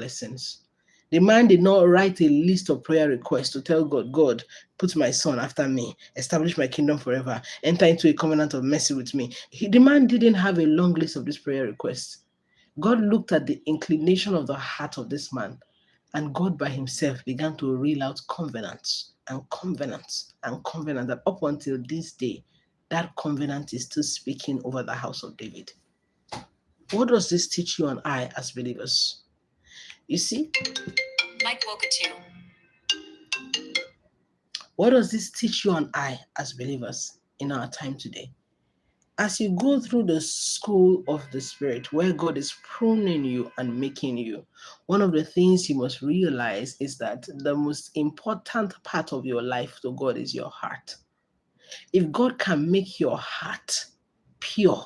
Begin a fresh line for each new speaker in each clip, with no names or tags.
blessings. The man did not write a list of prayer requests to tell God, God, put my son after me, establish my kingdom forever, enter into a covenant of mercy with me. The man didn't have a long list of these prayer requests. God looked at the inclination of the heart of this man, and God by himself began to reel out covenants and covenants and covenants that up until this day, that covenant is still speaking over the house of David. What does this teach you and I as believers? You see? Mike Walker too. What does this teach you and I as believers in our time today? As you go through the school of the Spirit, where God is pruning you and making you, one of the things you must realize is that the most important part of your life to God is your heart. If God can make your heart pure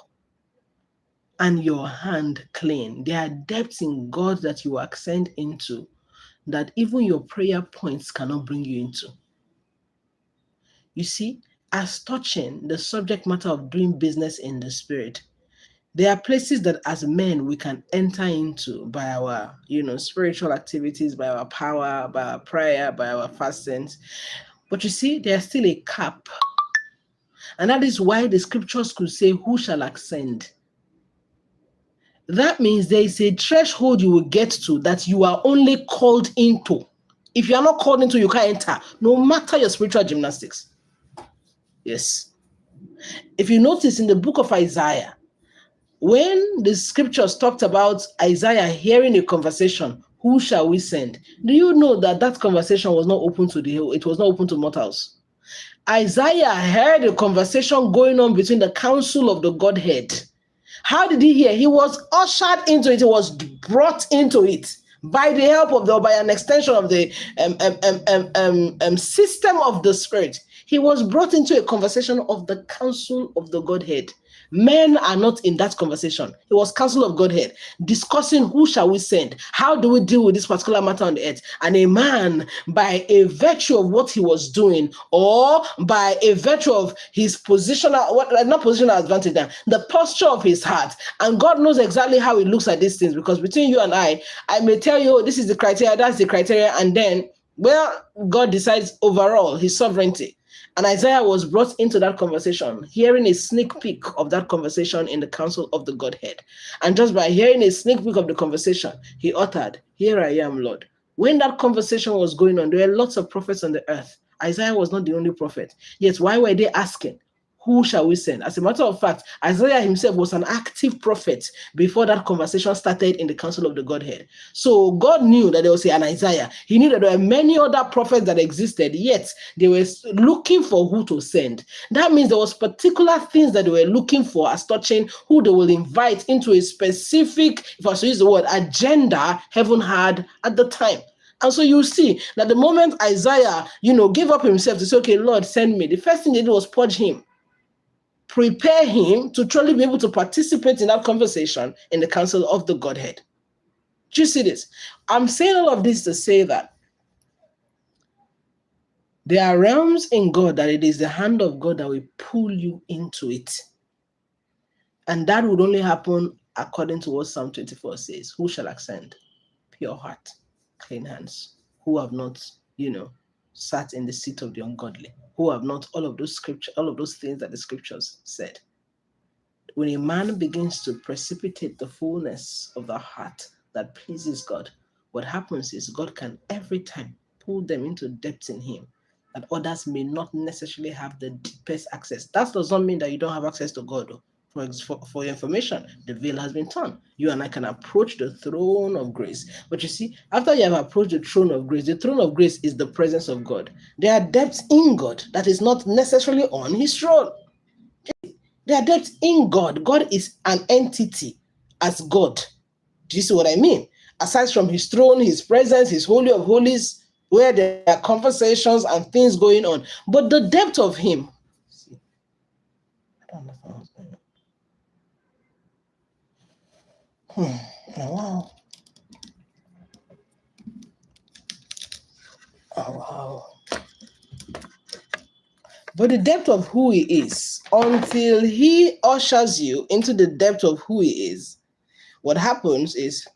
and your hand clean, there are depths in God that you ascend into that even your prayer points cannot bring you into. You see, as touching the subject matter of doing business in the Spirit, there are places that as men we can enter into by our, spiritual activities, by our power, by our prayer, by our fastings. But you see, there's still a cap. And that is why the scriptures could say, who shall ascend? That means there is a threshold you will get to that you are only called into. If you are not called into, you can't enter, no matter your spiritual gymnastics. Yes. If you notice in the book of Isaiah, when the scriptures talked about Isaiah hearing a conversation, who shall we send? Do you know that conversation was not open to it was not open to mortals? Isaiah heard a conversation going on between the council of the Godhead. How did he hear? He was ushered into it. He was brought into it by the help of by an extension of the system of the Spirit. He was brought into a conversation of the council of the Godhead. Men are not in that conversation. It was council of Godhead discussing who shall we send? How do we deal with this particular matter on the earth? And a man, by a virtue of what he was doing, or by a virtue of his positional advantage, the posture of his heart, and God knows exactly how he looks at these things, because between you and I may tell you, this is the criteria, that's the criteria, and then, God decides overall his sovereignty. And Isaiah was brought into that conversation, hearing a sneak peek of that conversation in the council of the Godhead. And just by hearing a sneak peek of the conversation, he uttered, "Here I am, Lord." When that conversation was going on, there were lots of prophets on the earth. Isaiah was not the only prophet. Yet why were they asking, who shall we send? As a matter of fact, Isaiah himself was an active prophet before that conversation started in the council of the Godhead. So God knew that there was an Isaiah. He knew that there were many other prophets that existed, yet they were looking for who to send. That means there was particular things that they were looking for as touching who they will invite into a specific, if I should use the word, agenda heaven had at the time. And so you see that the moment Isaiah, gave up himself to say, okay, Lord, send me, the first thing they did was purge him. Prepare him to truly be able to participate in that conversation in the council of the Godhead. Do you see this? I'm saying all of this to say that there are realms in God that it is the hand of God that will pull you into it. And that would only happen according to what Psalm 24 says. Who shall ascend? Pure heart, clean hands, who have not, sat in the seat of the ungodly, who have not all of those things that the scriptures said. When a man begins to precipitate the fullness of the heart that pleases God, what happens is God can every time pull them into depths in him that others may not necessarily have the deepest access. That does not mean that you don't have access to God, though. For your information, the veil has been torn. You and I can approach the throne of grace. But you see, after you have approached the throne of grace is the presence of God. There are depths in God that is not necessarily on his throne. There are depths in God. God is an entity as God. Do you see what I mean? Aside from his throne, his presence, his holy of holies, where there are conversations and things going on. But the depth of him. See, I don't understand what's going on. Wow. Oh, wow. But the depth of who he is, until he ushers you into the depth of who he is, what happens is